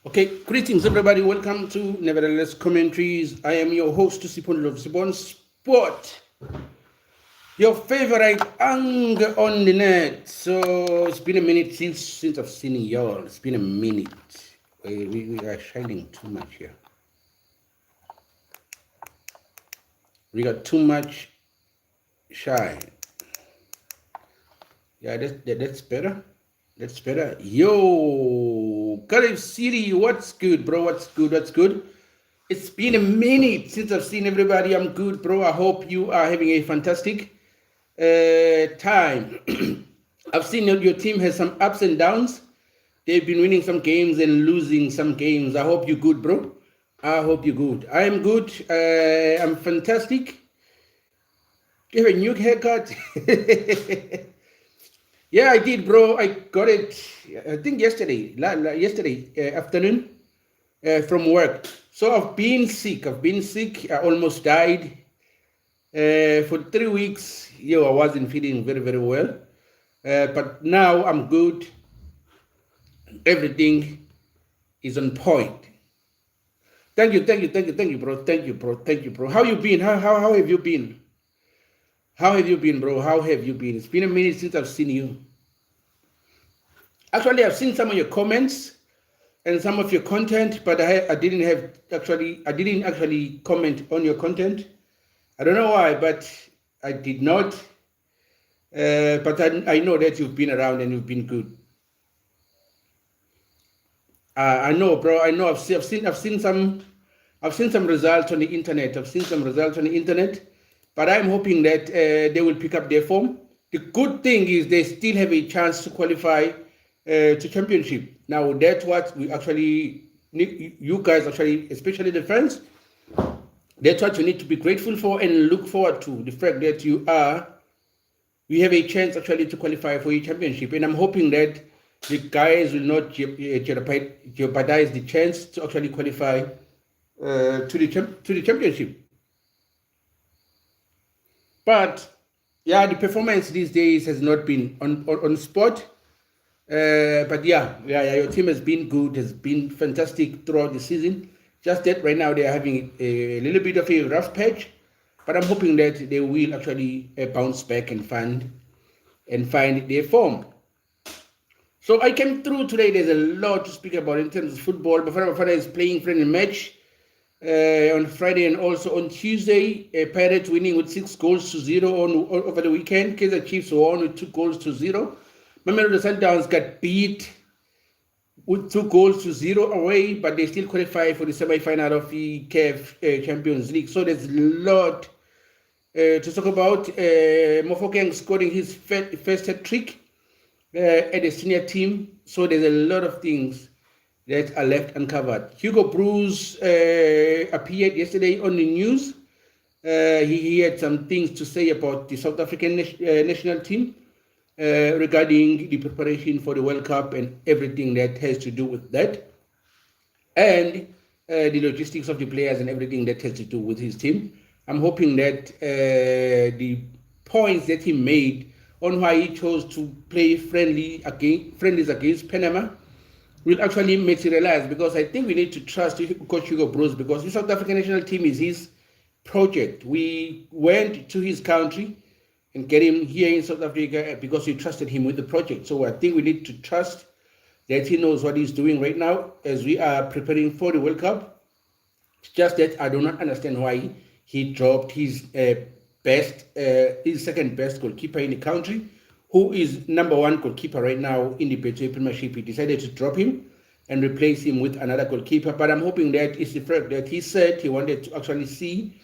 Okay, greetings everybody. Welcome to Nevertheless Commentaries. I am your host, Sipon of Sipon Sport, your favorite anger on the net. So it's been a minute since I've seen y'all. It's been a minute. We are shining too much here. We got too much shine. Yeah, that's better. That's better. Yo, Caleb City, what's good, bro? What's good? What's good? It's been a minute since I've seen everybody. I'm good, bro. I hope you are having a fantastic time. I've seen your team has some ups and downs. They've been winning some games and losing some games. I hope you're good, bro. I hope you're good. I'm good. I'm fantastic. You have a new haircut. Yeah, I did, bro. I got it. I think yesterday, yesterday afternoon, from work. So I've been sick. I almost died. For 3 weeks, I wasn't feeling very, very well. But now I'm good. Everything is on point. Thank you, bro. Thank you, bro. How you been? How have you been? How have you been, bro? How have you been? It's been a minute since I've seen you. Actually, I've seen some of your comments and some of your content, but I didn't actually comment on your content. I don't know why, but I did not. But I know that you've been around and you've been good. I know, bro. I know. I've seen some results on the internet. But I'm hoping that they will pick up their form. The good thing is they still have a chance to qualify to championship. Now that's what we actually need. You guys actually, especially the fans, that's what you need to be grateful for and look forward to. The fact that we have a chance actually to qualify for a championship, and I'm hoping that the guys will not jeopardize the chance to actually qualify to the championship. But yeah, the performance these days has not been on spot. But yeah, your team has been good, has been fantastic throughout the season. Just that right now they are having a little bit of a rough patch, but I'm hoping that they will actually bounce back and find their form. So I came through today. There's a lot to speak about in terms of football. Bafana is playing friendly match on Friday and also on Tuesday. Pirates winning with 6-0 over the weekend. Kaizer Chiefs won with 2-0. Mamelodi Sundowns got beat with 2-0 away, but they still qualify for the semi-final of the CAF Champions League. So there's a lot to talk about. Mofokeng scoring his first hat-trick at the senior team. So there's a lot of things that are left uncovered. Hugo Bruce appeared yesterday on the news. He had some things to say about the South African national team regarding the preparation for the World Cup and everything that has to do with that, and the logistics of the players and everything that has to do with his team. I'm hoping that the points that he made on why he chose to play friendlies against Panama will actually materialize, because I think we need to trust Coach Hugo Bruce, because the South African national team is his project. We went to his country and get him here in South Africa because we trusted him with the project. So I think we need to trust that he knows what he's doing right now as we are preparing for the World Cup. It's just that I do not understand why he dropped his second best goalkeeper in the country, who is number one goalkeeper right now in the Betway Premiership. He decided to drop him and replace him with another goalkeeper. But I'm hoping that it's the fact that he said he wanted to actually see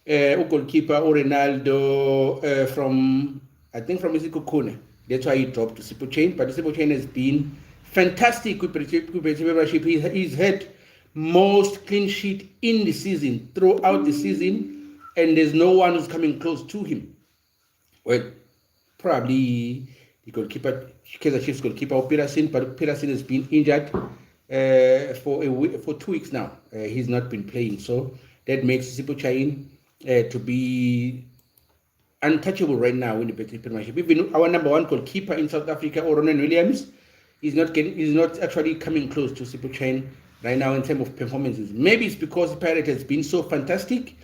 goalkeeper Ronaldo from Isikukune. That's why he dropped to Sipo Chain. But Sipo Chain has been fantastic with Premiership. He's had most clean sheet in the season, throughout the season, and there's no one who's coming close to him. Well, probably the goalkeeper, Kaizer Chiefs goalkeeper Peterson, but Peterson has been injured for 2 weeks now. He's not been playing, so that makes Sipo Chain to be untouchable right now in the Betway Premiership. Even our number one goalkeeper in South Africa, Ronan Williams, is not actually coming close to Sipo Chain right now in terms of performances. Maybe it's because the Pirate has been so fantastic.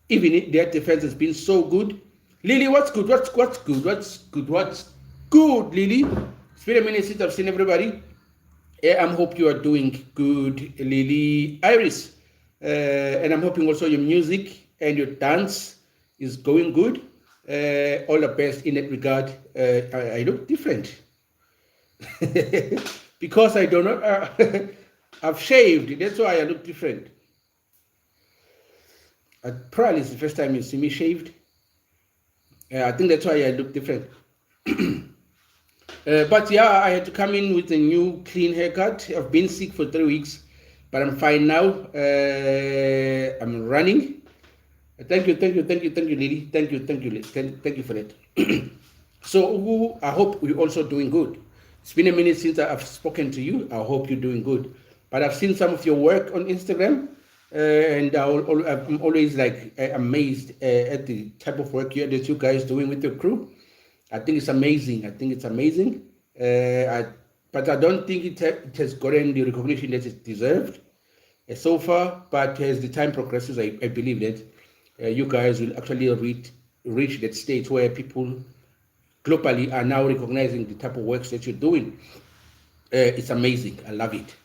Even their defense has been so good. Lily, what's good? What's good? What's good? What's good, Lily? It's been a minute since I've seen everybody. I hope you are doing good, Lily. Iris, and I'm hoping also your music and your dance is going good. All the best in that regard. I look different because I do not. I've shaved. That's why I look different. Probably it's the first time you see me shaved. I think that's why I look different. But yeah, I had to come in with a new clean haircut. I've been sick for 3 weeks, but I'm fine now. I'm running. Thank you, Lily. Thank you for that. So I hope you're also doing good. It's been a minute since I've spoken to you. I hope you're doing good. But I've seen some of your work on Instagram, and I'm always like amazed at the type of work that you guys doing with your crew. I think it's amazing. But I don't think it has gotten the recognition that it deserved so far. But as the time progresses, I believe that you guys will actually reach that stage where people globally are now recognizing the type of works that you're doing. It's amazing. I love it.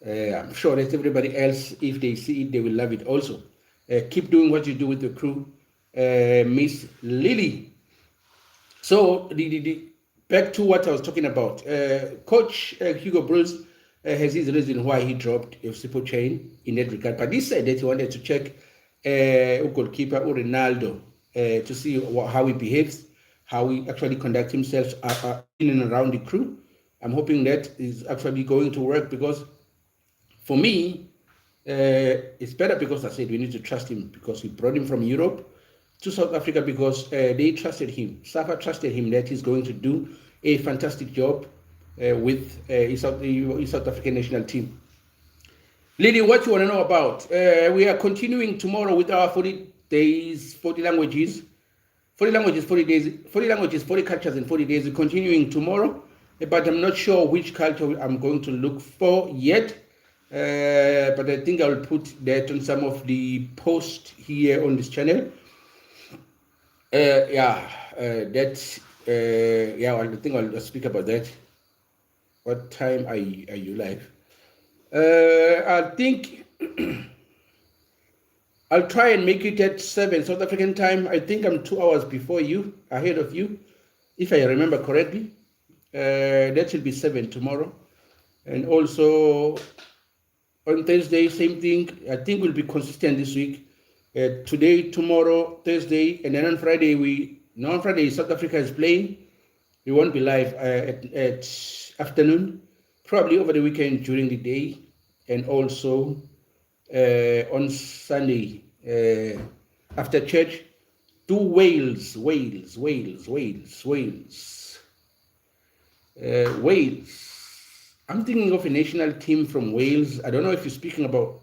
I'm sure that everybody else, if they see it, they will love it also. Keep doing what you do with the crew, Miss Lily. So back to what I was talking about. Coach Hugo Bruce has his reason why he dropped Sipo Chain in that regard. But he said that he wanted to check goalkeeper Ronaldo to see how he behaves, how he actually conducts himself in and around the crew. I'm hoping that is actually going to work, because for me, it's better because I said we need to trust him, because we brought him from Europe to South Africa because they trusted him. SAFA trusted him that he's going to do a fantastic job with the South African national team. Lily, what you want to know about? We are continuing tomorrow with our 40 days, 40 languages. 40 languages, 40 days, 40 languages, 40 cultures in 40 days. We're continuing tomorrow, but I'm not sure which culture I'm going to look for yet. But I think I'll put that on some of the posts here on this channel. I think I'll speak about that. What time are you live? I think I'll try and make it at 7 South African time. I think I'm 2 hours before you, ahead of you, if I remember correctly. That should be 7 tomorrow. And also on Thursday, same thing. I think we'll be consistent this week. Today, tomorrow, Thursday, and then on Friday, on Friday South Africa is playing. We won't be live at afternoon, probably over the weekend during the day, and also on Sunday after church. Do Wales. I'm thinking of a national team from Wales. I don't know if you're speaking about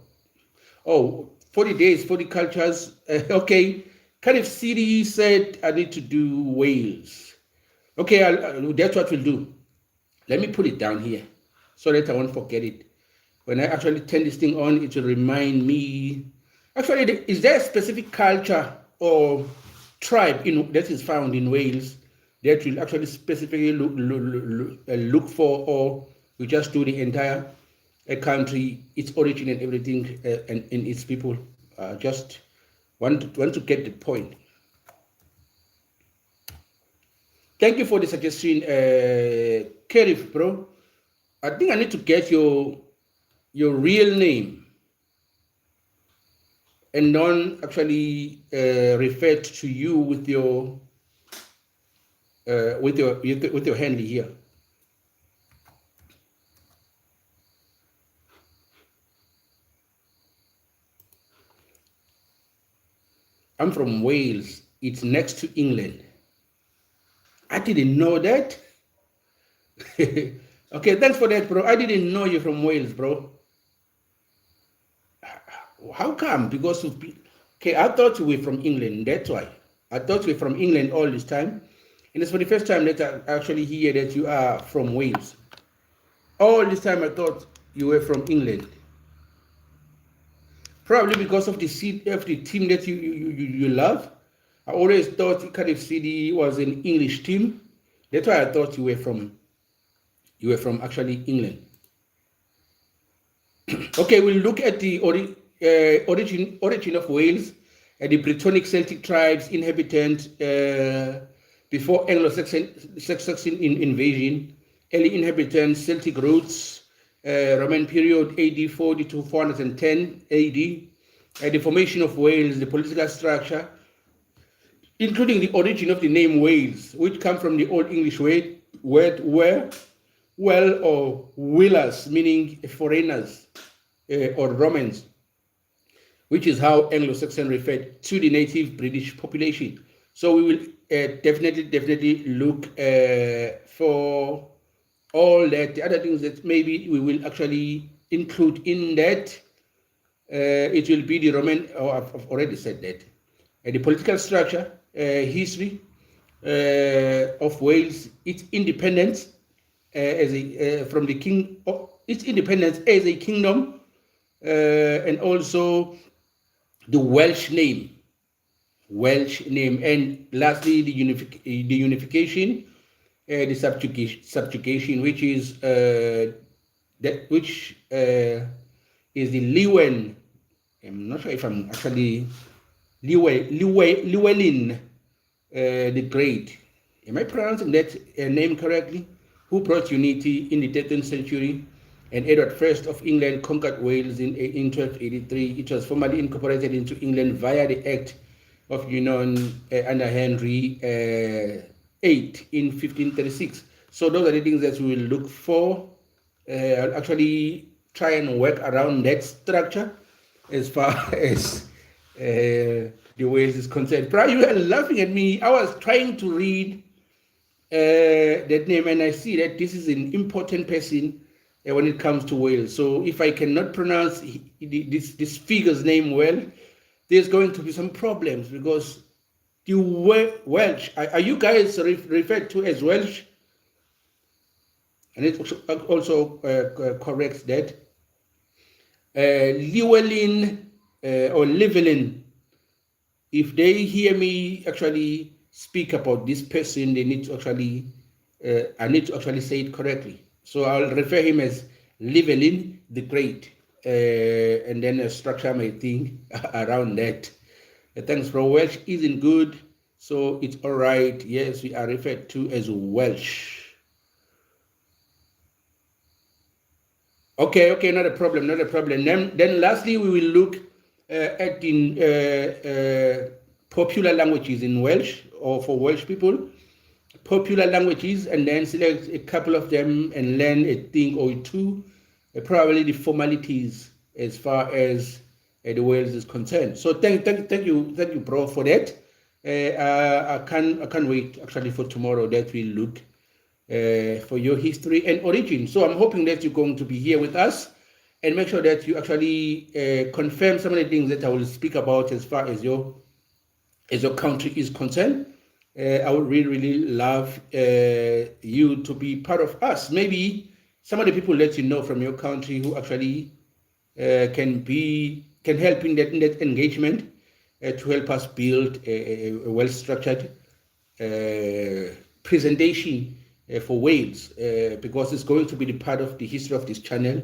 40 days, 40 cultures. Okay, Cardiff City said I need to do Wales. Okay, that's what we'll do. Let me put it down here so that I won't forget it. When I actually turn this thing on, it will remind me. Actually, is there a specific culture or tribe that is found in Wales that will actually specifically look for, or we just do the entire country, its origin and everything, and its people? Just want to get the point. Thank you for the suggestion, Kerif, bro. I think I need to get your real name and non actually referred to you with your handle here. I'm from Wales. It's next to England. I didn't know that. Okay, thanks for that, bro. I didn't know you're from Wales, bro. How come? Because of... Okay, I thought you were from England. That's why. I thought you were from England all this time. And it's for the first time that I actually hear that you are from Wales. All this time I thought you were from England. Probably because of the team that you love. I always thought Cardiff City was an English team. That's why I thought you were from actually England. Okay, we'll look at the origin of Wales. The Brittonic Celtic tribes inhabitant before Anglo-Saxon invasion, early inhabitants, Celtic roots, Roman period AD 40 to 410 AD, the formation of Wales, the political structure, including the origin of the name Wales, which comes from the Old English word where, well, or Wellers, meaning foreigners or Romans, which is how Anglo-Saxon referred to the native British population. So we will definitely look for all that. The other things that maybe we will actually include in that, it will be the Roman, I've already said that, the political structure, history of Wales, its independence from the king, its independence as a kingdom, and also the Welsh name, and lastly the unification, the subjugation, which is the Llewellyn. I'm not sure if I'm actually Llewellyn the Great. Am I pronouncing that name correctly? Who brought unity in the 13th century, and Edward I of England conquered Wales in 1283. It was formally incorporated into England via the Act of Union under Henry VIII in 1536. So those are the things that we will look for. I'll actually try and work around that structure as far as the Wales is concerned. But you are laughing at me. I was trying to read that name, and I see that this is an important person when it comes to Wales. So if I cannot pronounce this figure's name well, there's going to be some problems, because the Welsh, are you guys referred to as Welsh? And it also corrects that. Llewellyn or Llewellyn, if they hear me actually speak about this person, they need to actually, I need to actually say it correctly. So I'll refer him as Llewellyn the Great, and then structure my thing around that. Thanks, bro. Welsh isn't good, so it's all right. Yes, we are referred to as Welsh. Okay, not a problem. Then lastly, we will look at the popular languages in Welsh, or for Welsh people, popular languages, and then select a couple of them and learn a thing or two, probably the formalities as far as the Wales is concerned. So thank you, bro, for that. I can't wait actually for tomorrow that we look for your history and origin. So I'm hoping that you're going to be here with us, and make sure that you actually confirm some of the things that I will speak about as far as your country is concerned. I would really love you to be part of us. Maybe some of the people that you know from your country who actually can help in that engagement to help us build a well-structured presentation for Wales, because it's going to be the part of the history of this channel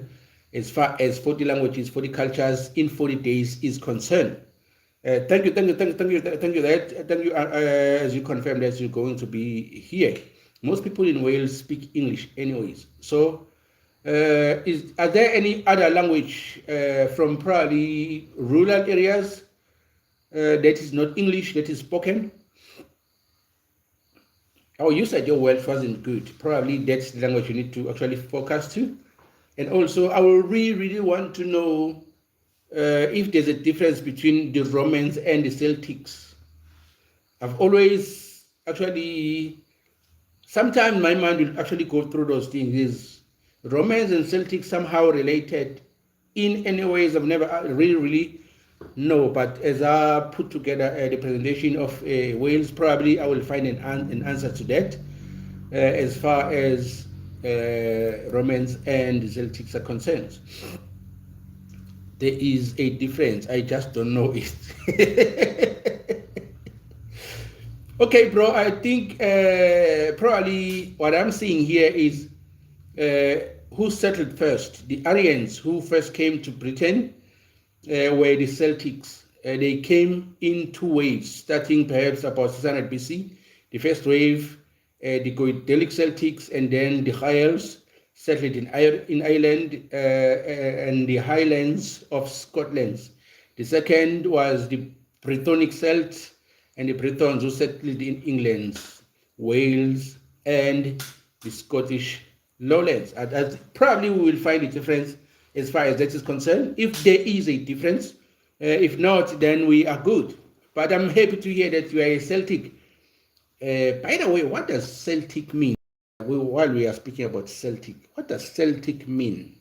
as far as 40 languages, 40 cultures in 40 days is concerned. Thank you, as you confirmed that you're going to be here. Most people in Wales speak English anyways. So are there any other language from probably rural areas that is not English, that is spoken? Oh, you said your Welsh wasn't good. Probably that's the language you need to actually focus to. And also, I will really want to know if there's a difference between the Romans and the Celtics. I've always actually, sometimes my mind will actually go through those things. Is Romans and Celtics somehow related in any ways? I've never really know, but as I put together the presentation of Wales, probably I will find an answer to that as far as Romans and the Celtics are concerned. there is a difference. I just don't know it. Okay, bro, I think probably what I'm seeing here is who settled first. The Aryans who first came to Britain were the Celtics. They came in two waves, starting perhaps about 600 BC. The first wave, the Goidelic Celtics, and then the Gaels settled in Ireland and the Highlands of Scotland. The second was the Brythonic Celts and the Britons who settled in England, Wales, and the Scottish lowlands. And probably we will find a difference as far as that is concerned, if there is a difference. If not, then we are good. But I'm happy to hear that you are a Celtic. By the way, what does Celtic mean? While we are speaking about Celtic, what does Celtic mean?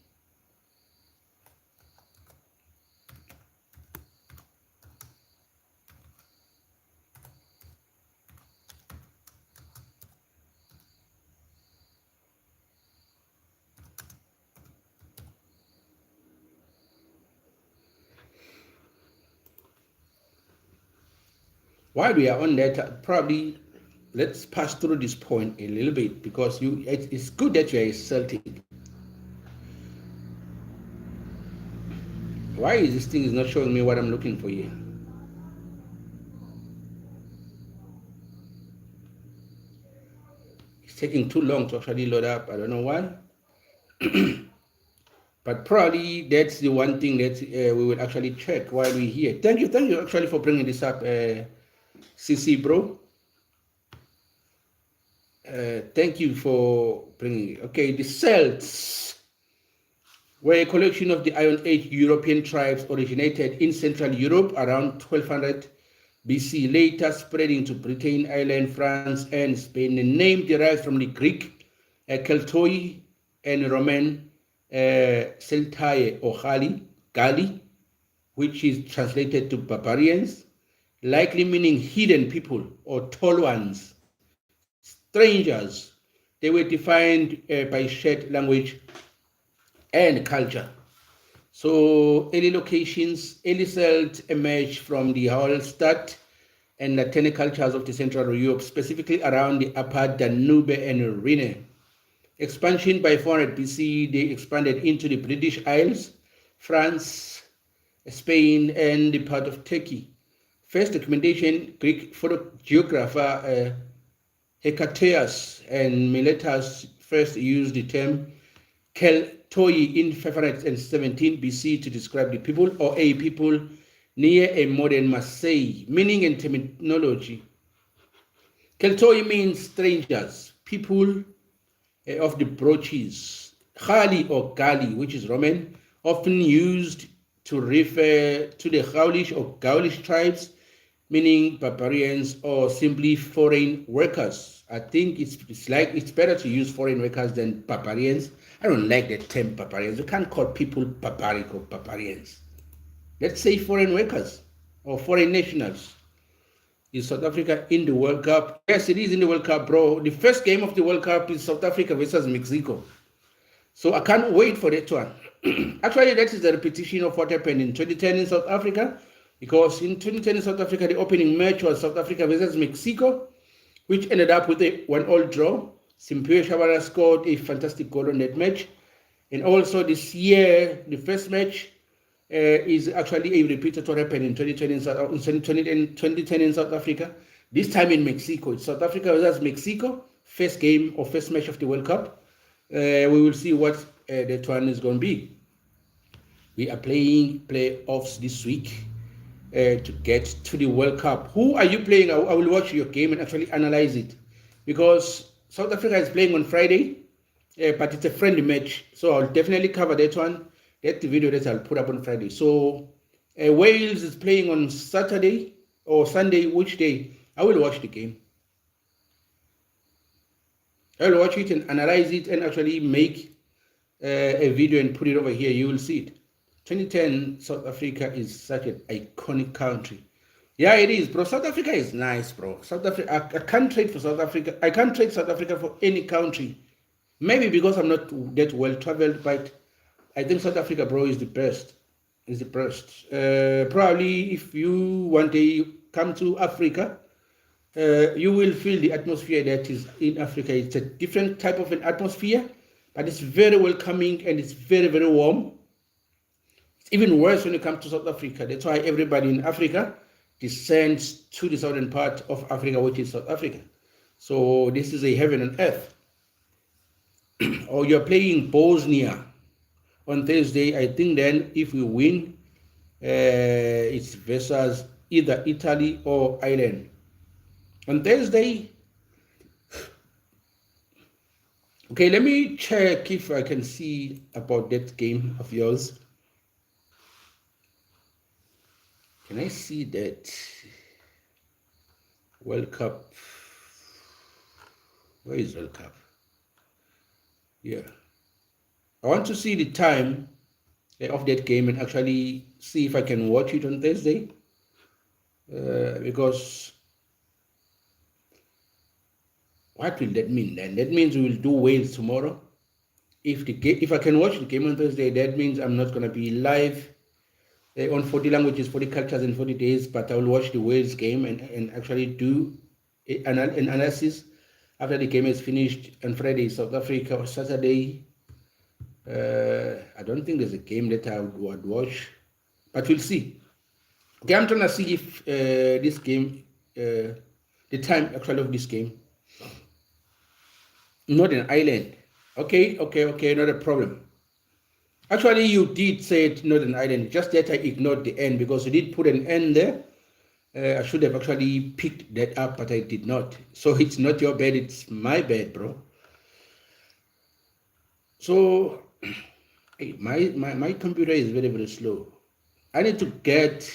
While we are on that, probably let's pass through this point a little bit, because it's good that you are a Celtic. Why is this thing is not showing me what I'm looking for here? It's taking too long to actually load up. I don't know why. But probably that's the one thing that we will actually check while we're here. Thank you actually for bringing this up, CC bro. Thank you for bringing it. Okay, the Celts were a collection of the Iron Age European tribes originated in Central Europe around 1200 BC, later spreading to Britain, Ireland, France, and Spain. The name derives from the Greek Keltoi and Roman Celtae or Gali, which is translated to barbarians, likely meaning hidden people or tall ones, strangers. They were defined by shared language and culture. So early Celt emerged from the Hallstatt and Latinic cultures of the Central Europe, specifically around the upper Danube and Rhine. Expansion by 400 BC, they expanded into the British Isles, France, Spain, and the part of Turkey. First documentation, Greek photogeographer Hecataeus and Miletus first used the term Keltoi in 517 BC to describe the people or a people near a modern Marseille, meaning in terminology. Keltoi means strangers, people of the brooches. Gali or Gali, which is Roman, often used to refer to the Gaulish tribes, meaning barbarians or simply foreign workers. I think it's better to use foreign workers than barbarians. I don't like the term barbarians. You can't call people barbaric or barbarians. Let's say foreign workers or foreign nationals. Is South Africa in the World Cup? Yes, it is in the World Cup, bro. The first game of the World Cup is South Africa versus Mexico. So I can't wait for that one. Actually, that is a repetition of what happened in 2010 in South Africa, because in 2010 in South Africa, the opening match was South Africa versus Mexico, which ended up with a 1-1 draw. Simpiwe Tshabalala scored a fantastic goal on that match. And also this year, the first match is actually a repeat of what happened in 2010 in South Africa. This time in Mexico. It's South Africa versus Mexico, first game or first match of the World Cup. We will see what that one is going to be. We are playing playoffs this week to get to the World Cup. Who are you playing? I will watch your game and actually analyze it, because South Africa is playing on Friday, but it's a friendly match. So I'll definitely cover that one. That's the video that I'll put up on Friday. So Wales is playing on Saturday or Sunday. Which day? I will watch the game. I will watch it and analyze it and actually make a video and put it over here. You will see it. 2010 South Africa is such an iconic country. Yeah, it is, bro. South Africa is nice, bro. South Africa, I can't trade for South Africa. I can't trade South Africa for any country. Maybe because I'm not that well traveled, but I think South Africa, bro, is the best. is depressed. Probably if you one day come to Africa, you will feel the atmosphere that is in Africa. It's a different type of an atmosphere, but it's very welcoming and it's very, very warm. It's even worse when you come to South Africa. That's why everybody in Africa descends to the southern part of Africa, which is South Africa. So this is a heaven on earth. Or you're playing Bosnia on Thursday. I think then if we win, it's versus either Italy or Ireland. On Thursday, okay, let me check if I can see about that game of yours. Can I see that World Cup? Where is World Cup? Yeah. I want to see the time of that game and actually see if I can watch it on Thursday. Because what will that mean then? That means we will do Wales tomorrow. If I can watch the game on Thursday, that means I'm not going to be live on 40 languages, 40 cultures, and 40 days, but I will watch the Wales game and actually do an analysis after the game is finished on Friday, South Africa, or Saturday. I don't think there's a game that I would watch, but we'll see. Okay, I'm trying to see if this game, the time actually of this game, Northern Ireland. Okay, not a problem. Actually, you did say it, Northern Ireland, just that I ignored the end because you did put an end there. I should have actually picked that up, but I did not. So it's not your bad, it's my bad, bro. So my computer is very, very slow. I need to get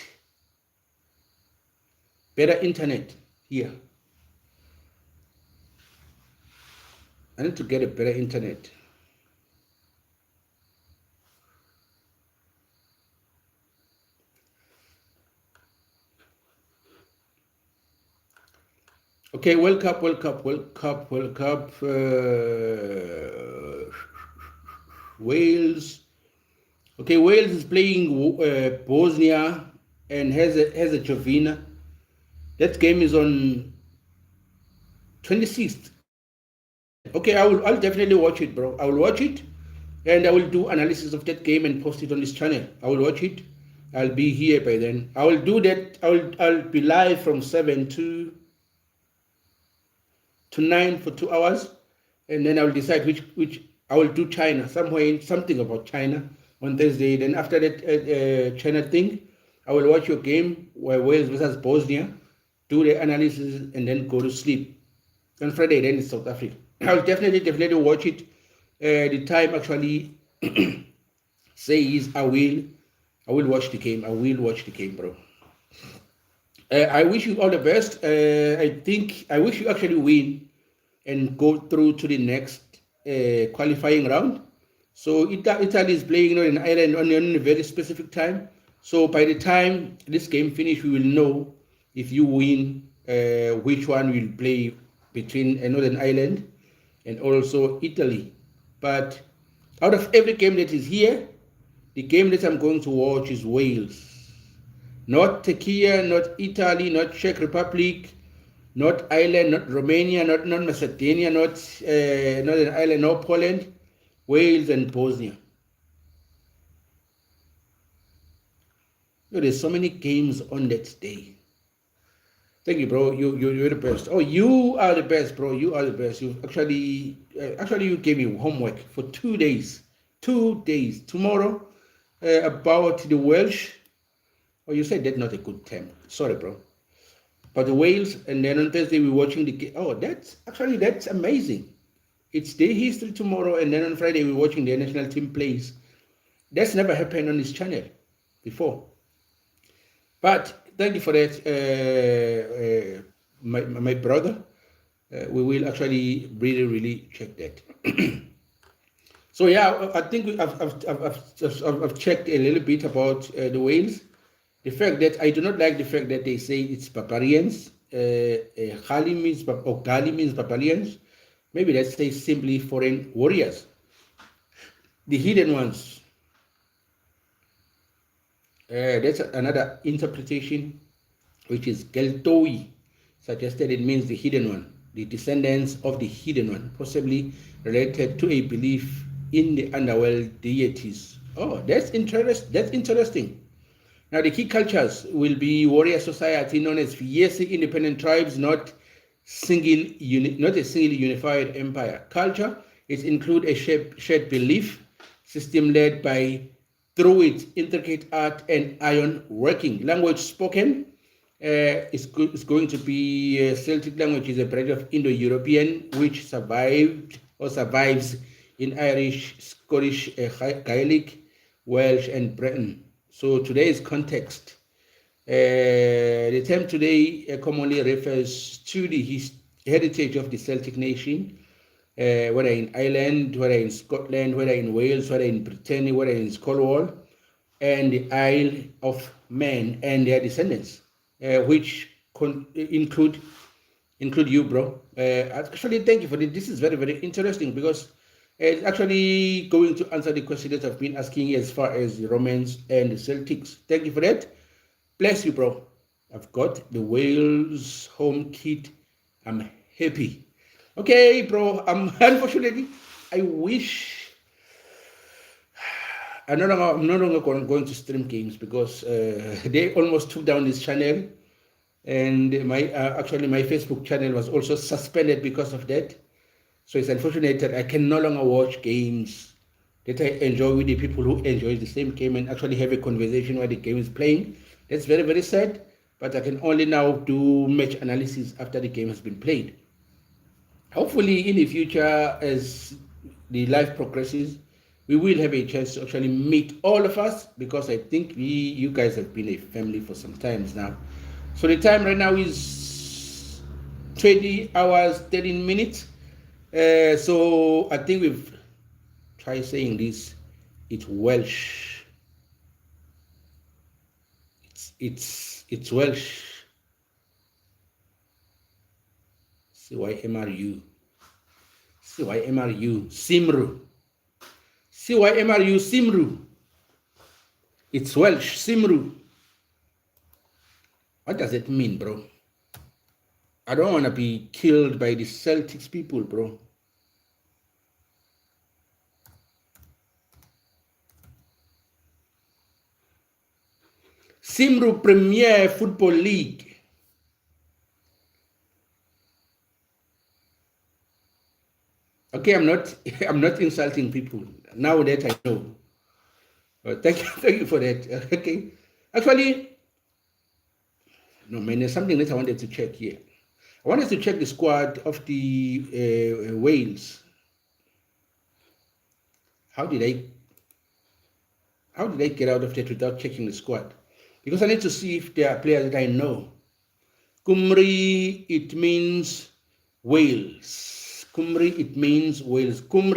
better internet here. I need to get a better internet. Okay, World Cup. Wales. Okay, Wales is playing Bosnia and Herzegovina. That game is on 26th. Okay, I'll definitely watch it, bro. I will watch it, and I will do analysis of that game and post it on this channel. I will watch it. I'll be here by then. I will do that. I'll be live from 7 to 9 for 2 hours, and then I will decide which I will do China something about China on Thursday. Then after that China thing, I will watch your game Wales versus Bosnia, do the analysis, and then go to sleep. On Friday, then it's South Africa. I'll definitely watch it. The time actually says I will watch the game. I will watch the game, bro. I wish you all the best. I wish you actually win and go through to the next qualifying round. So Italy is playing in Ireland on a very specific time. So by the time this game finishes, we will know if you win, which one will play between Northern Ireland and also Italy. But out of every game that is here, the game that I'm going to watch is Wales. Not Turkey, not Italy, not Czech Republic, not Ireland, not Romania, not Macedonia, not Northern Ireland, not Poland, Wales and Bosnia. There's so many games on that day. Thank you, bro. You're the best. Oh, you are the best, bro. You are the best. You actually you gave me homework for 2 days. 2 days. Tomorrow about the Welsh. Oh, you said that's not a good term. Sorry, bro. But the Wales, and then on Thursday we're watching the game. Oh, that's amazing. It's day history tomorrow, and then on Friday we're watching the national team plays. That's never happened on this channel before. But thank you for that, my brother. We will actually really check that. So yeah, I think I've checked a little bit about the Wales. The fact that I do not like the fact that they say it's barbarians. Gali means barbarians. Maybe let's say simply foreign warriors, the hidden ones. That's another interpretation, which is Geltoi, suggested it means the hidden one, the descendants of the hidden one, possibly related to a belief in the underworld deities. Oh, that's interesting. Now, the key cultures will be warrior society known as Fiesi independent tribes, not not a single unified empire. Culture is include a shared belief system led by through its intricate art and iron working. Language spoken is going to be Celtic language is a branch of Indo-European which survived or survives in Irish, Scottish, Gaelic, Welsh, and Breton. So today's context. The term today commonly refers to the heritage of the Celtic nation, whether in Ireland, whether in Scotland, whether in Wales, whether in Britain, whether in Cornwall, and the Isle of Man and their descendants, which include you, bro. Actually, thank you for this. This is very, very interesting because it's actually going to answer the question that I've been asking as far as the Romans and the Celtics. Thank you for that. Bless you, bro. I've got the Wales home kit. I'm happy. Okay, bro. Unfortunately, I wish I'm no longer going to stream games because they almost took down this channel, and my actually my Facebook channel was also suspended because of that. So it's unfortunate that I can no longer watch games that I enjoy with the people who enjoy the same game and actually have a conversation while the game is playing. That's very, very sad, but I can only now do match analysis after the game has been played. Hopefully, in the future, as the life progresses, we will have a chance to actually meet all of us because I think you guys have been a family for some times now. So the time right now is 20 hours, 13 minutes. So I think we've tried saying this. It's Welsh. It's Welsh. CYMRU. CYMRU. Simru. CYMRU. Simru. It's Welsh. Simru. What does it mean, bro? I don't want to be killed by the Celtics people, bro. Simru Premier Football League. Okay, I'm not insulting people. Now that I know. Thank you for that. Okay. Actually, no, man, there's something that I wanted to check here. I wanted to check the squad of the Wales. How did I get out of that without checking the squad? Because I need to see if there are players that I know. Cymru, it means Wales. Cymru, it means Wales. Cymru.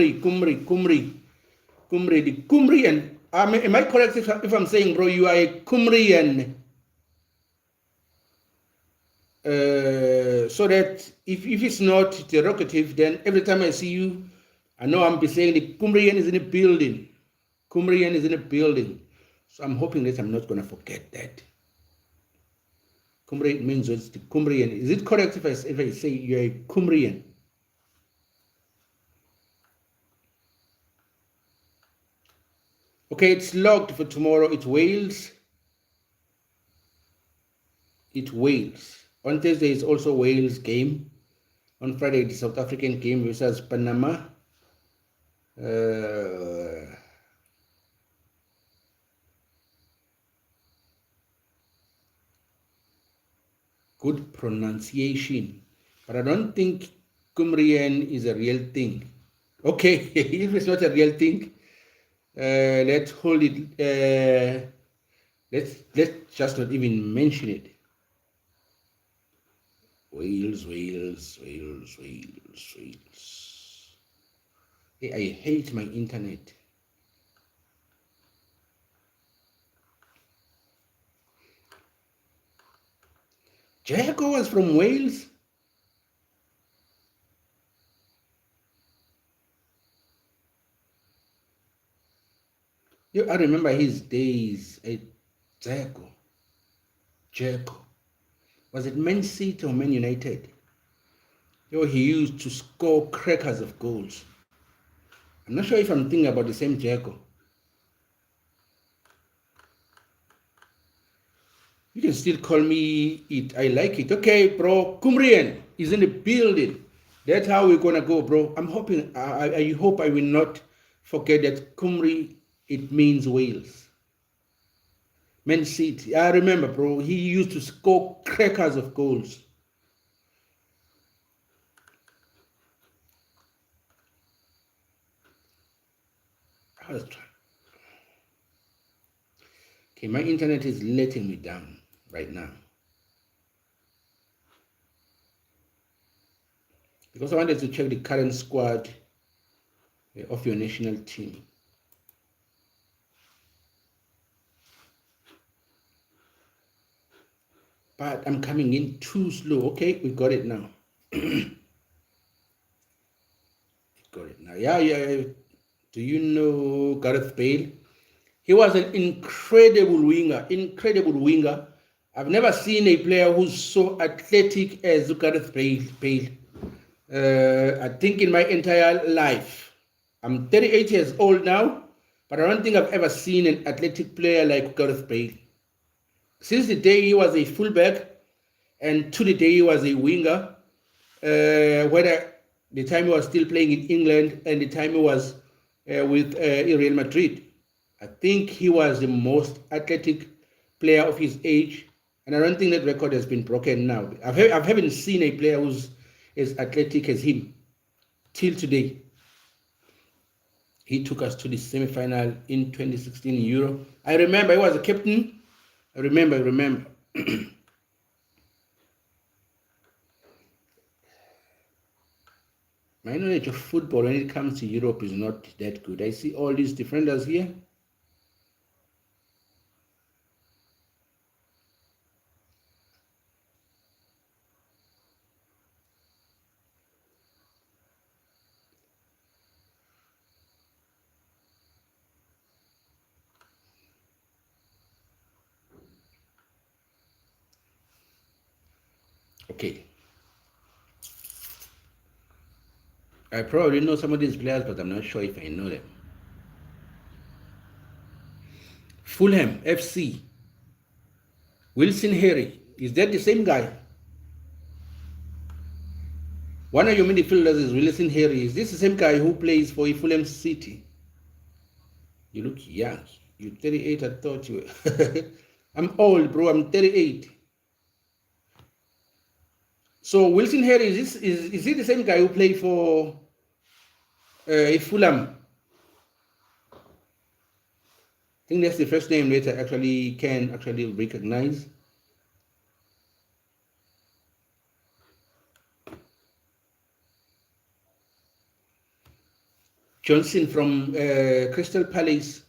The Cymrian. Am I correct if I'm saying, bro, you are a Cymrian? So that if it's not derogative, then every time I see you, I know I'm be saying the Cymrian is in a building. Cymrian is in a building. So I'm hoping that I'm not going to forget that. Cymrian means it's the Cymrian. Is it correct if I say you're a Cymrian? Okay, it's logged for tomorrow. It's Wales. It's Wales. On Thursday is also Wales game. On Friday, the South African game versus Panama. Good pronunciation. But I don't think Cymrian is a real thing. Okay, if it's not a real thing, let's hold it. Let's just not even mention it. Wales. Hey, I hate my internet. Jaco was from Wales. I remember his days. Dzeko. Was it Man City or Man United? Yo, he used to score crackers of goals. I'm not sure if I'm thinking about the same Dzeko. You can still call me it. I like it. Okay, bro. Cumbrian is in the building. That's how we're gonna go, bro. I'm hoping. I hope I will not forget that Cymru, it means Wales. Man City. I remember, bro. He used to score crackers of goals. I was trying. Okay, my internet is letting me down right now. Because I wanted to check the current squad of your national team. But I'm coming in too slow. Okay, we got it now. We got it now. Yeah. Do you know Gareth Bale? He was an incredible winger. I've never seen a player who's so athletic as Gareth Bale. I think in my entire life. I'm 38 years old now, but I don't think I've ever seen an athletic player like Gareth Bale. Since the day he was a fullback and to the day he was a winger, whether the time he was still playing in England and the time he was with Real Madrid, I think he was the most athletic player of his age, and I don't think that record has been broken now. I haven't seen a player who's as athletic as him till today. He took us to the semi-final in 2016 Euro. I remember he was a captain. I remember. My knowledge of football when it comes to Europe is not that good. I see all these defenders here. Okay. I probably know some of these players, but I'm not sure if I know them. Fulham FC. Wilson Harry. Is that the same guy? One of your midfielders is Wilson Harry. Is this the same guy who plays for Fulham City? You look young. You're 38, I thought you were. I'm old, bro. I'm 38. So Wilson Harry, is he the same guy who played for Fulham? I think that's the first name that I can recognize. Johnson from Crystal Palace.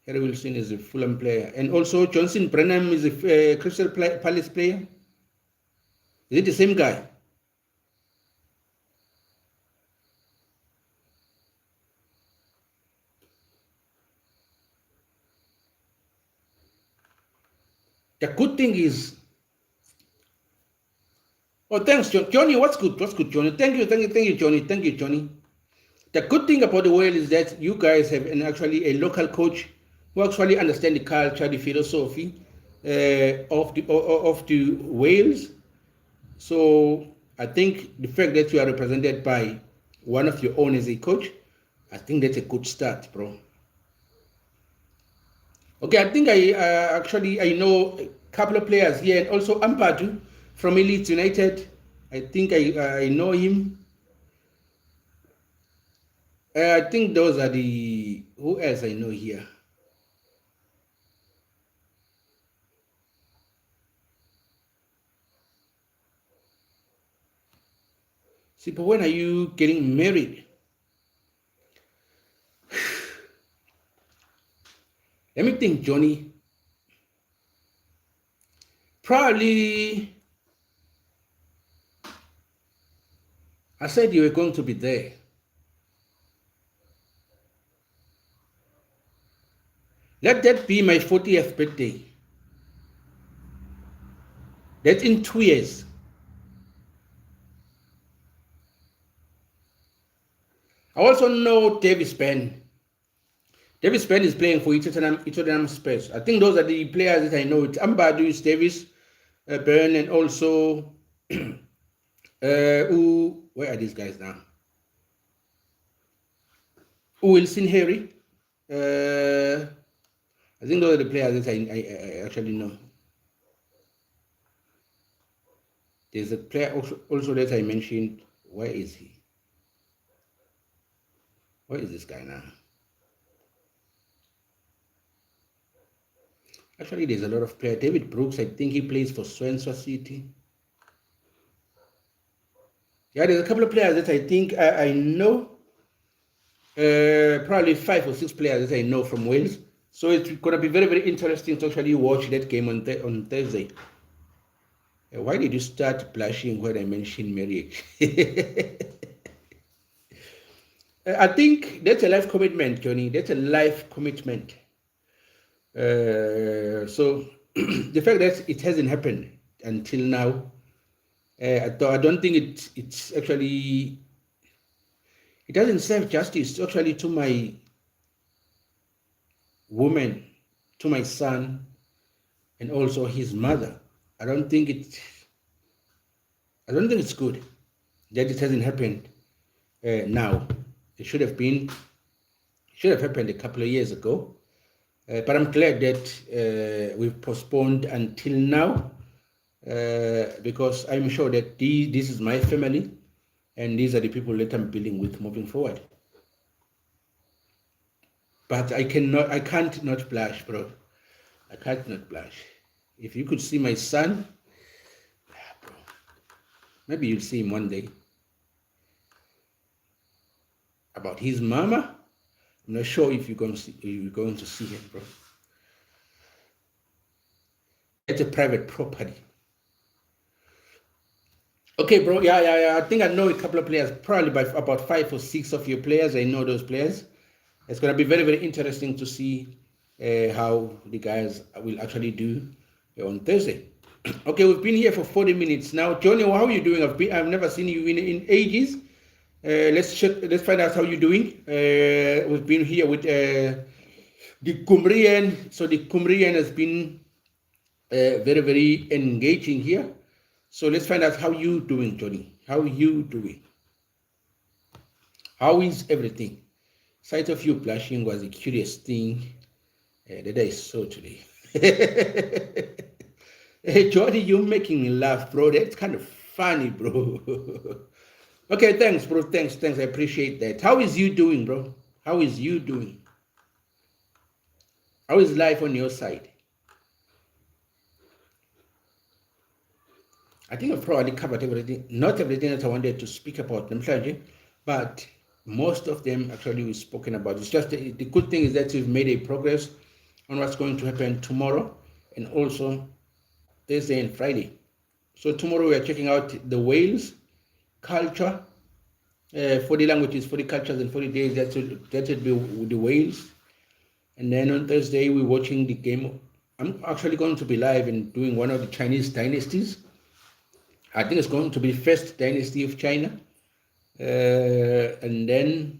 Harry Wilson is a Fulham player. And also Johnson Brenham is a Crystal Palace player. Is it the same guy? The good thing is, oh, thanks, Johnny. What's good, Johnny? Thank you, Johnny. The good thing about the world is that you guys have actually a local coach who actually understands the culture, the philosophy of the Wales. So I think the fact that you are represented by one of your own as a coach, I think that's a good start, bro. Okay, I think I know a couple of players here, and also Ampadu from Leeds United. I think I know him. I think those are the, who else I know here? See, but when are you getting married? Let me think, Johnny. Probably, I said you were going to be there. Let that be my 40th birthday. That's in 2 years. I also know Davis Ben. Davis Ben is playing for Tottenham Spurs. I think those are the players that I know. It's Ambadu, Davis, Ben, and also where are these guys now? Wilson Harry. I think those are the players that I actually know. There's a player also that I mentioned. Where is he? Where is this guy now? Actually, there's a lot of players. David Brooks, I think he plays for Swansea City. Yeah, there's a couple of players that I think I know. Probably 5 or 6 players that I know from Wales. So it's going to be very, very interesting to actually watch that game on Thursday. Why did you start blushing when I mentioned marriage? I think that's a life commitment, Johnny. That's a life commitment. So the fact that it hasn't happened until now, I don't think it's actually, it doesn't serve justice actually to my woman, to my son, and also his mother. I don't think it's good that it hasn't happened now. It should have happened a couple of years ago. But I'm glad that we've postponed until now, because I'm sure that this is my family, and these are the people that I'm dealing with moving forward. But I can't not blush, bro. I can't not blush. If you could see my son, bro, maybe you'll see him one day. About his mama, I'm not sure if you're going to see him, bro. It's a private property. Okay, bro. Yeah. I think I know a couple of players, probably by about 5 or 6 of your players. I know those players. It's going to be very, very interesting to see how the guys will actually do on Thursday. Okay, we've been here for 40 minutes now. Johnny, how are you doing? I've never seen you in ages. Let's find out how you're doing. We've been here with the Cumbrian. So the Cumbrian has been very, very engaging here. So let's find out how you doing, Johnny. How are you doing? How is everything? Sight of you blushing was a curious thing that I saw today. Hey, Johnny, you're making me laugh, bro. That's kind of funny, bro. Okay, thanks, bro. Thanks. I appreciate that. How is you doing, bro? How is you doing? How is life on your side? I think I've probably covered everything. Not everything that I wanted to speak about, but most of them actually we've spoken about. It's just the good thing is that we've made a progress on what's going to happen tomorrow and also Thursday and Friday. So tomorrow we are checking out the Wales culture, 40 languages, 40 cultures, and 40 days. That would be the Wales. And then on Thursday we're watching the game. I'm actually going to be live and doing one of the Chinese dynasties. I think it's going to be the first dynasty of China. And then,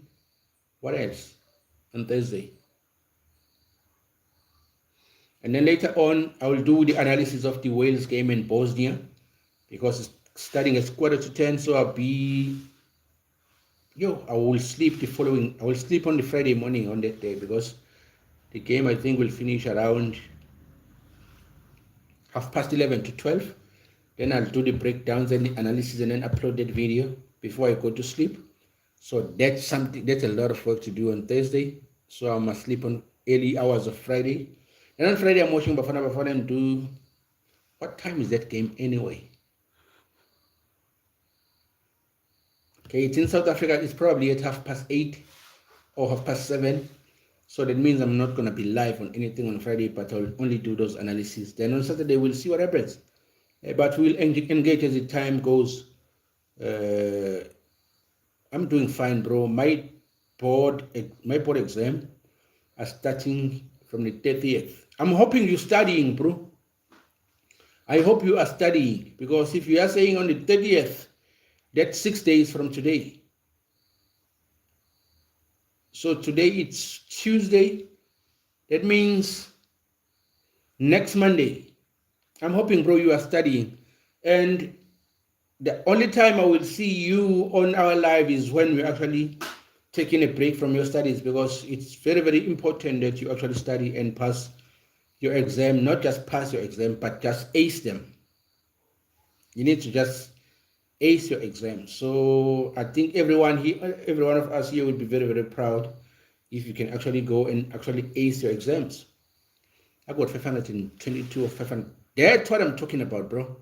what else? On Thursday. And then later on, I will do the analysis of the Wales game in Bosnia, because it's starting at 9:45, so I will sleep I will sleep on the Friday morning on that day, because the game I think will finish around 11:30 to 12. Then I'll do the breakdowns and the analysis and then upload that video before I go to sleep. So that's a lot of work to do on Thursday. So I must sleep on early hours of Friday. And on Friday, I'm watching Bafana and do, what time is that game anyway? Okay, it's in South Africa. It's probably at 8:30 or 7:30. So that means I'm not going to be live on anything on Friday, but I'll only do those analyses. Then on Saturday, we'll see what happens. But we'll engage as the time goes. I'm doing fine, bro. My board exam are starting from the 30th. I'm hoping you're studying, bro. I hope you are studying, because if you are saying on the 30th, that's 6 days from today. So today it's Tuesday. That means next Monday. I'm hoping, bro, you are studying. And the only time I will see you on our live is when we're actually taking a break from your studies, because it's very, very important that you actually study and pass your exam. Not just pass your exam, but just ace them. You need to just ace your exam. So I think everyone here, every one of us here would be very, very proud if you can actually go and actually ace your exams. I got 522 or 500. That's what I'm talking about, bro.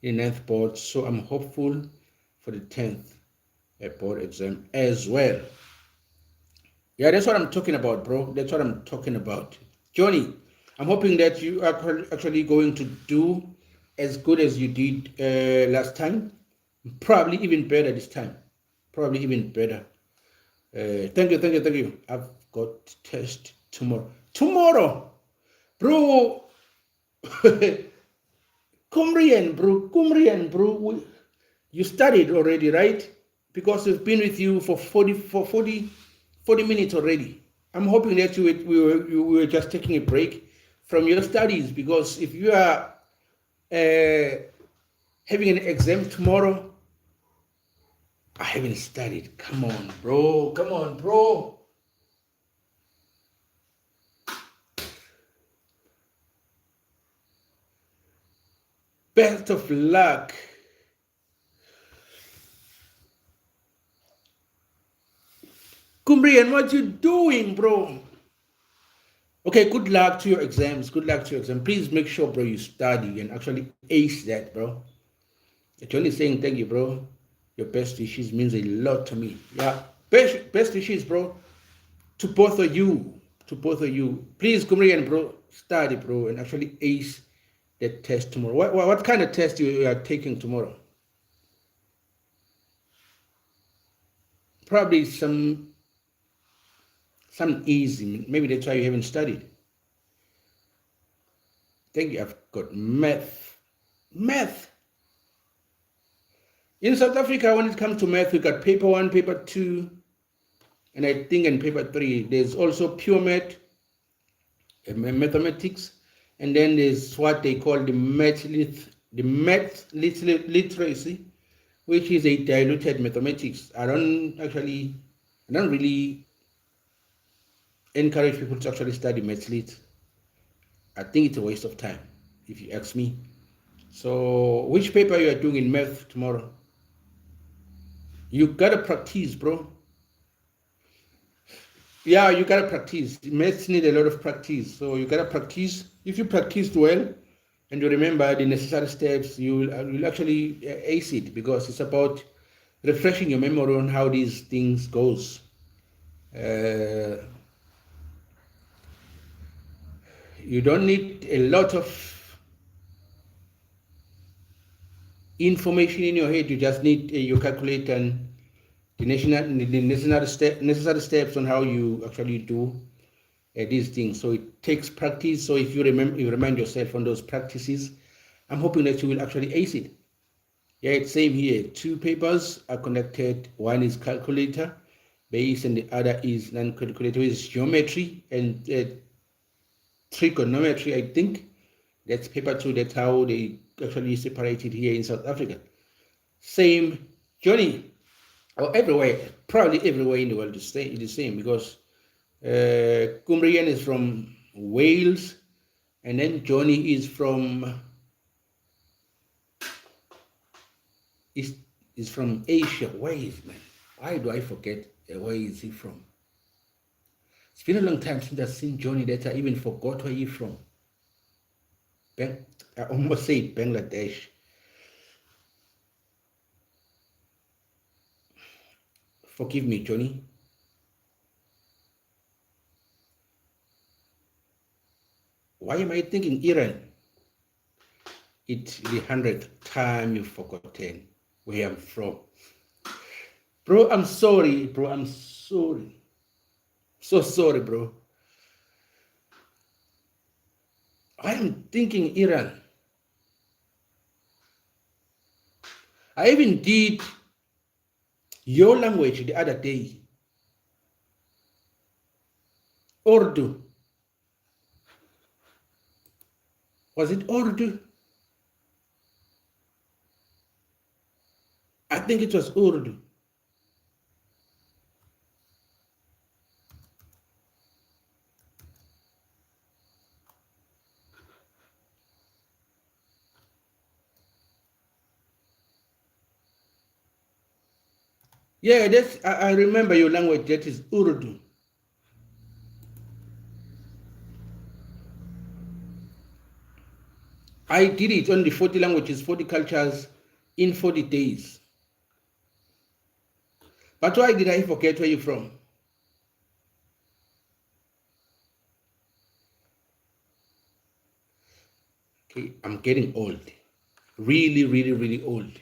In 9th board. So I'm hopeful for the 10th board exam as well. Yeah, that's what I'm talking about, bro. That's what I'm talking about. Johnny, I'm hoping that you are actually going to do as good as you did last time. Probably even better this time. Probably even better. Thank you. I've got test tomorrow. Tomorrow, bro. Kumrian, bro. You studied already, right? Because we've been with you for 40 minutes already. I'm hoping that we were just taking a break from your studies, because if you are having an exam tomorrow, I haven't studied. Come on, bro. Best of luck. Kumbrian, what you doing, bro? Okay, good luck to your exams. Please make sure, bro, you study and actually ace that, bro. Johnny is saying thank you, bro. Your best wishes means a lot to me. Yeah, best wishes, bro, to both of you. Please, Kumrian, bro, study, bro, and actually ace that test tomorrow. What kind of test you are taking tomorrow? Probably some easy. Maybe that's why you haven't studied. Thank you. I've got math. In South Africa, when it comes to math, we got paper 1, paper 2, and I think in paper 3, there's also pure math, mathematics, and then there's what they call the math literacy, which is a diluted mathematics. I don't really encourage people to actually study math lit. I think it's a waste of time, if you ask me. So, which paper you are doing in math tomorrow? You gotta practice, bro. Yeah, you gotta practice. Maths need a lot of practice, so you gotta practice. If you practiced well and you remember the necessary steps, you will actually ace it, because it's about refreshing your memory on how these things goes. You don't need a lot of information in your head. You just need your calculator and the necessary steps on how you actually do these things. So it takes practice. So if you remind yourself on those practices, I'm hoping that you will actually ace it. Yeah, it's same here. 2 papers are connected. One is calculator base and the other is non-calculator, which is geometry and trigonometry, I think. That's paper 2. That's how they actually separate it here in South Africa. Same, Johnny, or everywhere, probably everywhere in the world is the same, because Cumbrian is from Wales, and then Johnny is from Asia. Where is, man? Why do I forget where is he from? It's been a long time since I've seen Johnny that I even forgot where he's from. I almost say Bangladesh. Forgive me, Johnny. Why am I thinking Iran? It's the 100th time you've forgotten where I'm from. Bro, I'm sorry. So sorry, bro. I am thinking Iran. I even did your language the other day. Urdu. Was it Urdu? I think it was Urdu. Yeah, that's I remember your language. That is Urdu. I did it on the 40 languages, 40 cultures in 40 days. But why did I forget where you're from? Okay, I'm getting old. Really, really, really old.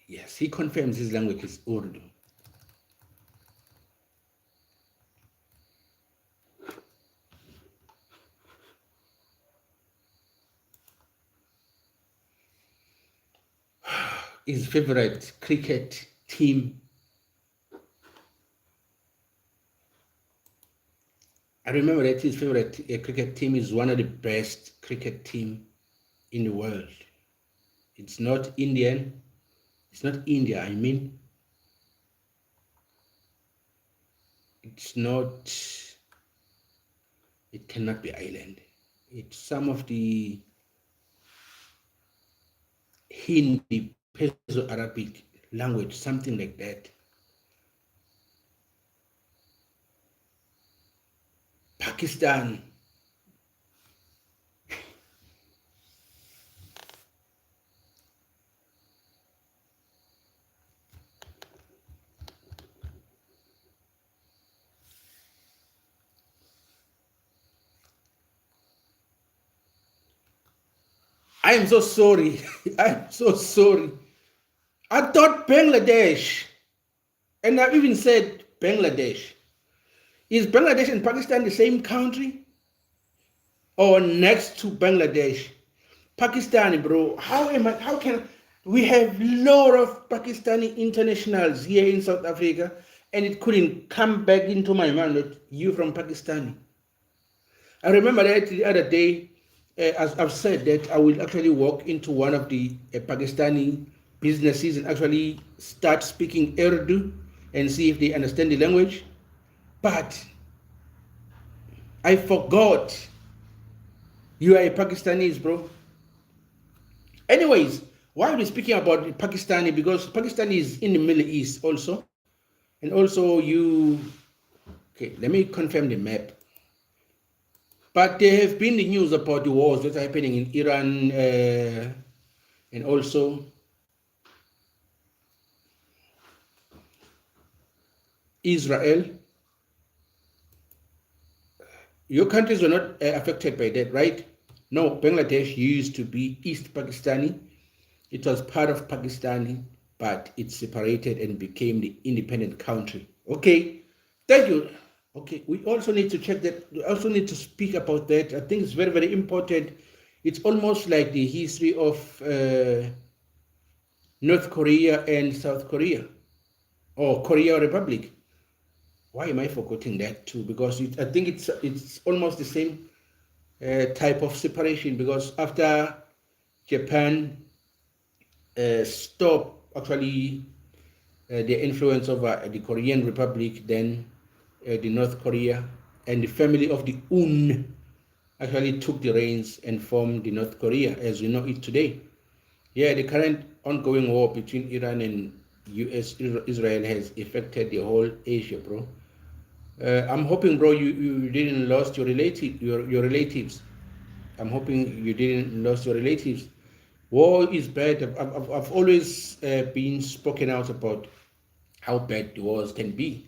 Yes, he confirms his language is Urdu. His favorite cricket team. I remember that his favorite cricket team is one of the best cricket team in the world. It's not Indian. It's not India, I mean. It's not, it cannot be island. It's some of the Hindi, Perso-Arabic language, something like that. Pakistan. I am so sorry. I'm so sorry. I thought Bangladesh, and I even said Bangladesh. Is Bangladesh and Pakistan the same country? Or next to Bangladesh? Pakistani, bro. How can we have a lot of Pakistani internationals here in South Africa, and it couldn't come back into my mind that you from Pakistani? I remember that the other day, as I've said, that I will actually walk into one of the Pakistani businesses and actually start speaking Urdu and see if they understand the language. But I forgot you are a Pakistanis, bro. Anyways, why are we speaking about Pakistani? Because Pakistan is in the Middle East also. And also okay, let me confirm the map. But there have been the news about the wars that are happening in Iran and also Israel. Your countries were not affected by that, right? No, Bangladesh used to be East Pakistani. It was part of Pakistani, but it separated and became the independent country. Okay, thank you. Okay, we also need to check that. We also need to speak about that. I think it's very, very important. It's almost like the history of North Korea and South Korea, or Korea Republic. Why am I forgetting that too? Because I think it's almost the same type of separation. Because after Japan stopped actually the influence over the Korean Republic, then the North Korea and the family of the Un actually took the reins and formed the North Korea as we know it today. Yeah, the current ongoing war between Iran and US Israel has affected the whole Asia, bro. I'm hoping, bro, you didn't lost your relatives. I'm hoping you didn't lost your relatives. War is bad. I've always been spoken out about how bad the wars can be.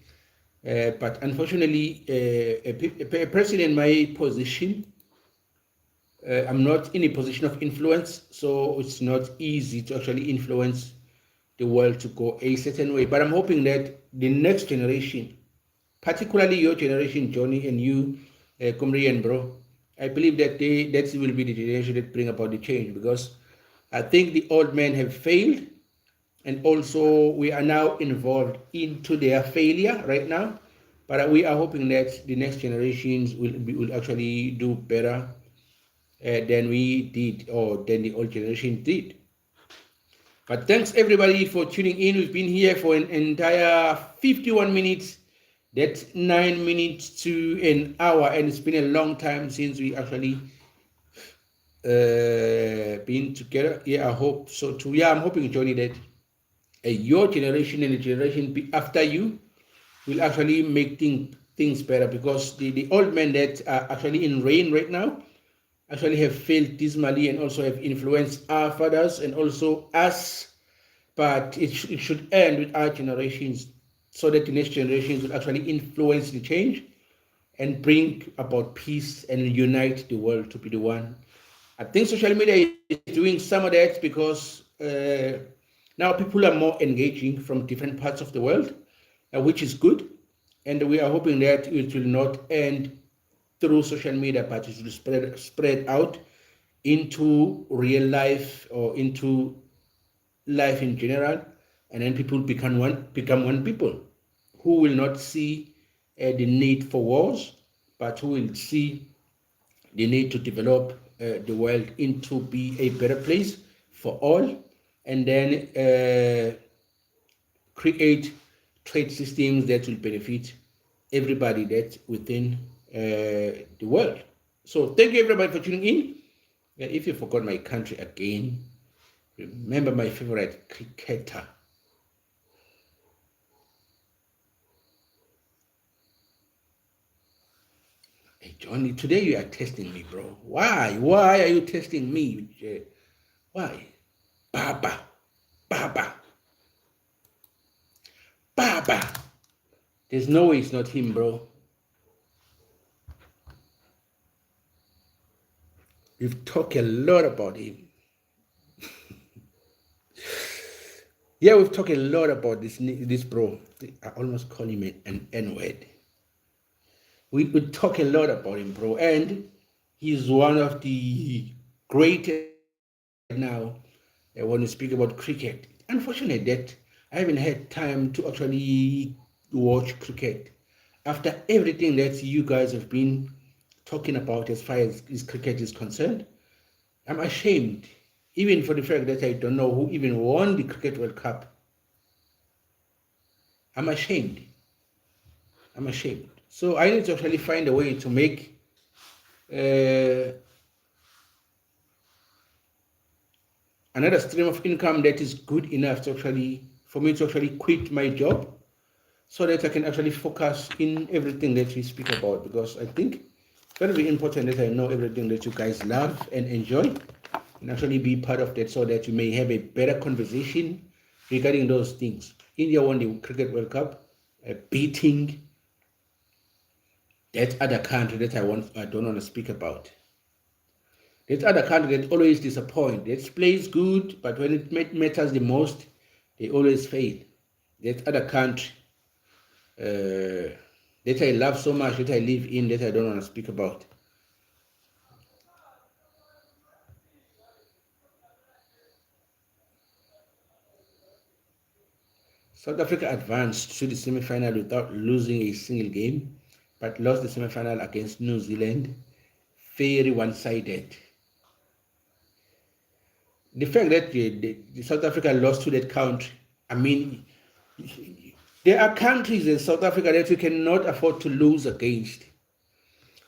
But unfortunately, a person in my position, I'm not in a position of influence, so it's not easy to actually influence the world to go a certain way. But I'm hoping that the next generation, particularly your generation, Johnny, and you, Kumri and bro, I believe that that will be the generation that bring about the change, because I think the old men have failed, and also we are now involved into their failure right now. But we are hoping that the next generations will actually do better than we did, or than the old generation did. But thanks everybody for tuning in. We've been here for an entire 51 minutes. That's 9 minutes to an hour, and it's been a long time since we actually been together. Yeah, I hope so too. Yeah, I'm hoping, Johnny, that your generation and the generation after you will actually make things better, because the old men that are actually in reign right now actually have failed dismally, and also have influenced our fathers and also us. But it should end with our generations, so that the next generations will actually influence the change and bring about peace and unite the world to be the one. I think social media is doing some of that, because now people are more engaging from different parts of the world, which is good. And we are hoping that it will not end through social media, but it will spread out into real life, or into life in general, and then people become one people who will not see the need for wars, but who will see the need to develop the world into be a better place for all, and then create trade systems that will benefit everybody that's within the world. So thank you everybody for tuning in. If you forgot my country again, remember my favorite cricketer. Hey Johnny, today you are testing me, bro. Why? Why are you testing me? Why? Baba, Baba, Baba. There's no way it's not him, bro. We've talked a lot about him. Yeah, we've talked a lot about this bro. I almost call him an N-word. We talk a lot about him, bro, and he's one of the greatest now when we speak about cricket. Unfortunately, that I haven't had time to actually watch cricket after everything that you guys have been talking about as far as cricket is concerned. I'm ashamed, even for the fact that I don't know who even won the Cricket World Cup. I'm ashamed. I'm ashamed. So I need to actually find a way to make another stream of income that is good enough to actually, for me to actually quit my job, so that I can actually focus in everything that we speak about, because I think it's very, very important that I know everything that you guys love and enjoy, and actually be part of that, so that you may have a better conversation regarding those things. India won the Cricket World Cup, beating that other country that I don't want to speak about. That other country that always disappoint. That plays good, but when it matters the most, they always fail. That other country that I love so much, that I live in, that I don't want to speak about. South Africa advanced to the semi-final without losing a single game, but lost the semi-final against New Zealand. Very one-sided. The fact that the South Africa lost to that country, I mean, there are countries in South Africa that we cannot afford to lose against.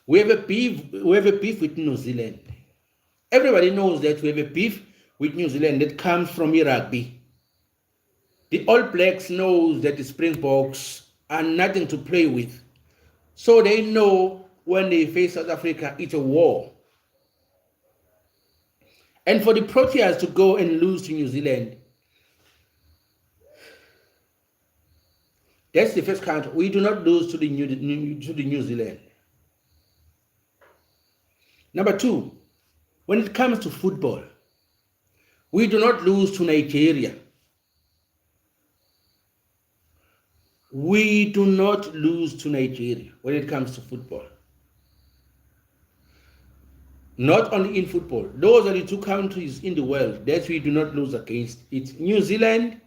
We have a beef with New Zealand. Everybody knows that we have a beef with New Zealand that comes from rugby. The All Blacks knows that the Springboks are nothing to play with. So they know when they face South Africa, it's a war. And for the Proteas to go and lose to New Zealand, that's the first country. We do not lose to the New Zealand. Number two, when it comes to football, we do not lose to Nigeria. We do not lose to Nigeria when it comes to football. Not only in football. Those are the two countries in the world that we do not lose against. It's New Zealand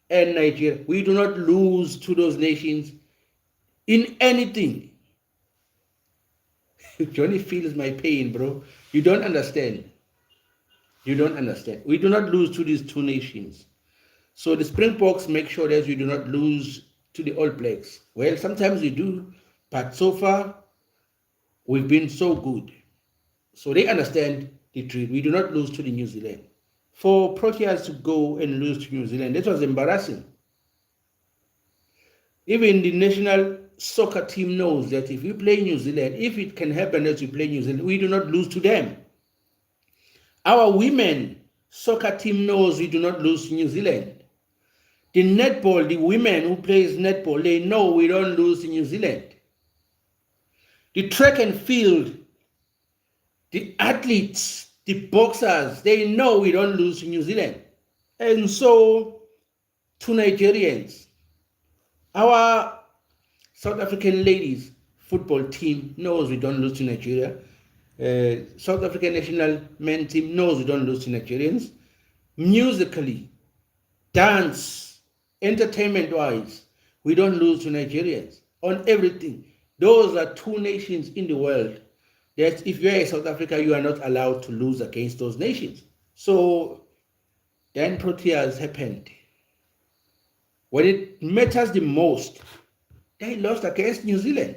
and Nigeria. We do not lose to those nations in anything. Johnny feels my pain, bro. You don't understand. You don't understand. We do not lose to these two nations. So the Springboks make sure that we do not lose to the All Blacks. Well, sometimes we do, but so far we've been so good. So they understand the drill. We do not lose to the New Zealand. For Proteas to go and lose to New Zealand, that was embarrassing. Even the national soccer team knows that if we play New Zealand, if it can happen that we play New Zealand, we do not lose to them. Our women soccer team knows we do not lose to New Zealand. The netball, the women who plays netball, they know we don't lose to New Zealand. The track and field, the athletes, the boxers, they know we don't lose to New Zealand. And so, to Nigerians, our South African ladies football team knows we don't lose to Nigeria. South African national men team knows we don't lose to Nigerians. Musically, dance, entertainment-wise, we don't lose to Nigerians. On everything. Those are two nations in the world that if you're in South Africa, you are not allowed to lose against those nations. So then Proteas happened. When it matters the most, they lost against New Zealand.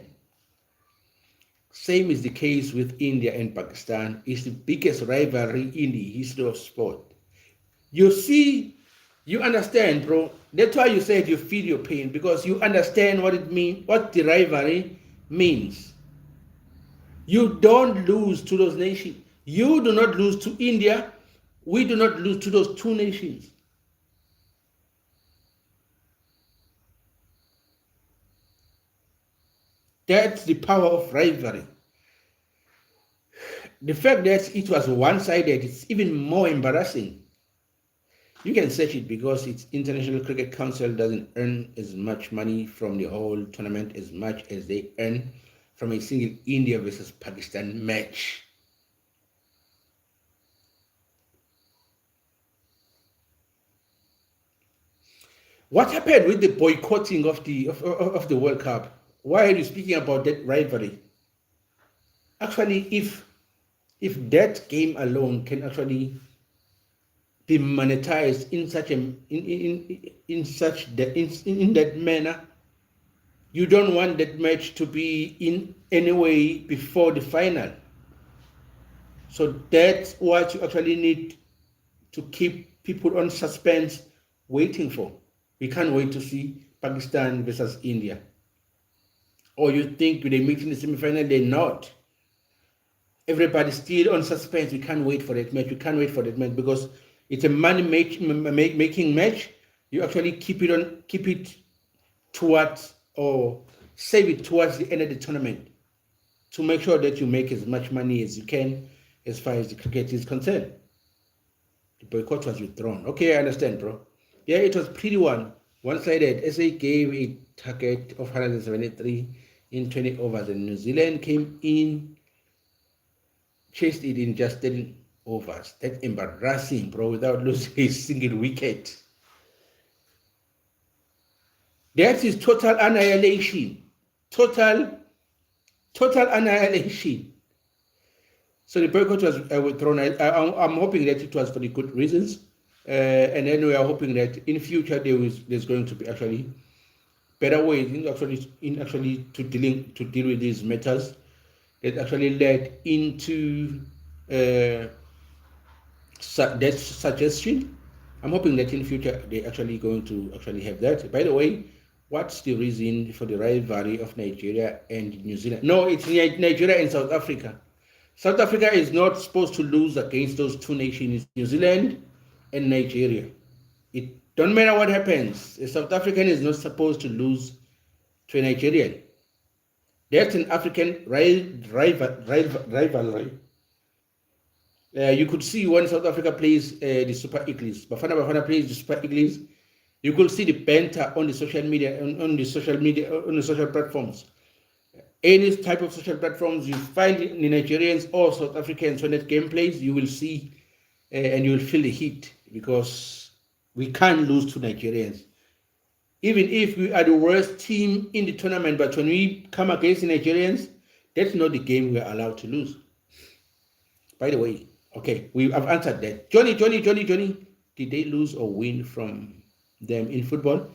Same is the case with India and Pakistan. It's the biggest rivalry in the history of sport. You see, you understand, bro. That's why you said you feel your pain, because you understand what it means, what the rivalry means. You don't lose to those nations. You do not lose to India. We do not lose to those two nations. That's the power of rivalry. The fact that it was one-sided is even more embarrassing. You can search it because its International Cricket Council doesn't earn as much money from the whole tournament as much as they earn from a single India versus Pakistan match. What happened with the boycotting of the World Cup? Why are you speaking about that rivalry? Actually, if that game alone can actually be monetized in that manner, you don't want that match to be in any way before the final. So that's what you actually need to keep people on suspense waiting for. We can't wait to see Pakistan versus India. Or you think they meet in the semi-final? They're not. Everybody's still on suspense. We can't wait for that match. We can't wait for that match because it's a money-making match. You actually keep it towards, or save it towards the end of the tournament to make sure that you make as much money as you can as far as the cricket is concerned. The boycott was withdrawn. Okay, I understand, bro. Yeah, it was pretty one-sided. SA gave a target of 173 in 20 overs, and New Zealand came in, chased it in just 10 overs. That's embarrassing, bro, without losing a single wicket. That is total annihilation. Total annihilation. So the boycott was withdrawn. I'm hoping that it was for the good reasons. And then we are hoping that in future there's going to be actually better ways to deal with these matters that actually led into that suggestion. I'm hoping that in future they're actually going to actually have that. By the way, what's the reason for the rivalry of Nigeria and New Zealand? No, it's Nigeria and South Africa. South Africa is not supposed to lose against those two nations, New Zealand and Nigeria. It don't matter what happens. A South African is not supposed to lose to a Nigerian. That's an African rivalry. You could see when South Africa plays the Super Eagles. Bafana Bafana plays the Super Eagles. You could see the banter on the social media, on the social media, on the social platforms. Any type of social platforms you find the Nigerians or South Africans when that game plays, you will see and you will feel the heat, because we can't lose to Nigerians. Even if we are the worst team in the tournament, but when we come against the Nigerians, that's not the game we are allowed to lose. By the way, okay, I've answered that. Johnny, did they lose or win from them in football?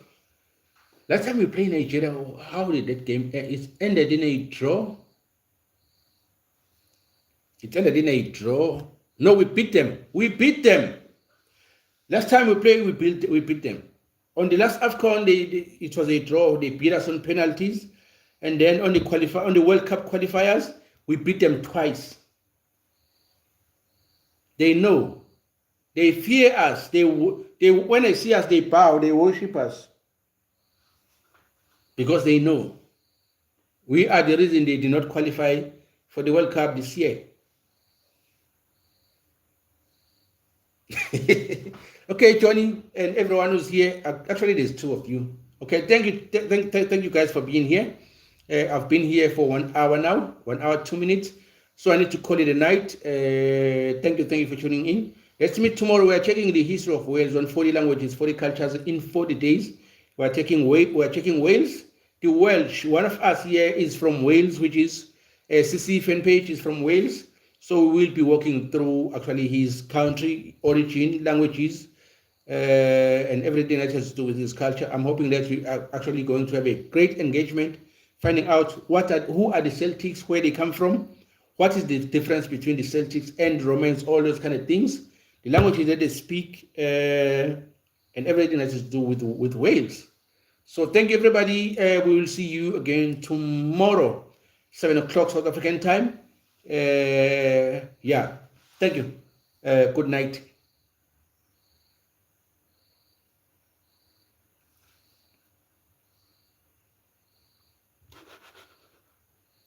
Last time we played Nigeria, how did that game end? It ended in a draw. It ended in a draw. No, we beat them. We beat them. Last time we played, we beat them. On the last AFCON, it was a draw. They beat us on penalties. And then on the World Cup qualifiers, we beat them twice. They know. They fear us. They when they see us, they bow. They worship us. Because they know we are the reason they did not qualify for the World Cup this year. Okay, Johnny and everyone who's here. Actually, there's two of you. Okay, thank you guys for being here. I've been here for 1 hour now, 1 hour 2 minutes. So I need to call it a night. Thank you for tuning in. Let's meet tomorrow. We are checking the history of Wales on 40 languages, 40 cultures in 40 days. We are checking Wales. The Welsh. One of us here is from Wales, which is CC fan page is from Wales. So we will be walking through actually his country, origin, languages, and everything that has to do with his culture. I'm hoping that we are actually going to have a great engagement, finding out who are the Celtics, where they come from, what is the difference between the Celtics and Romans, all those kind of things, the languages that they speak, and everything that has to do with Wales. So thank you, everybody. We will see you again tomorrow, 7 o'clock South African time. Yeah, thank you. Good night.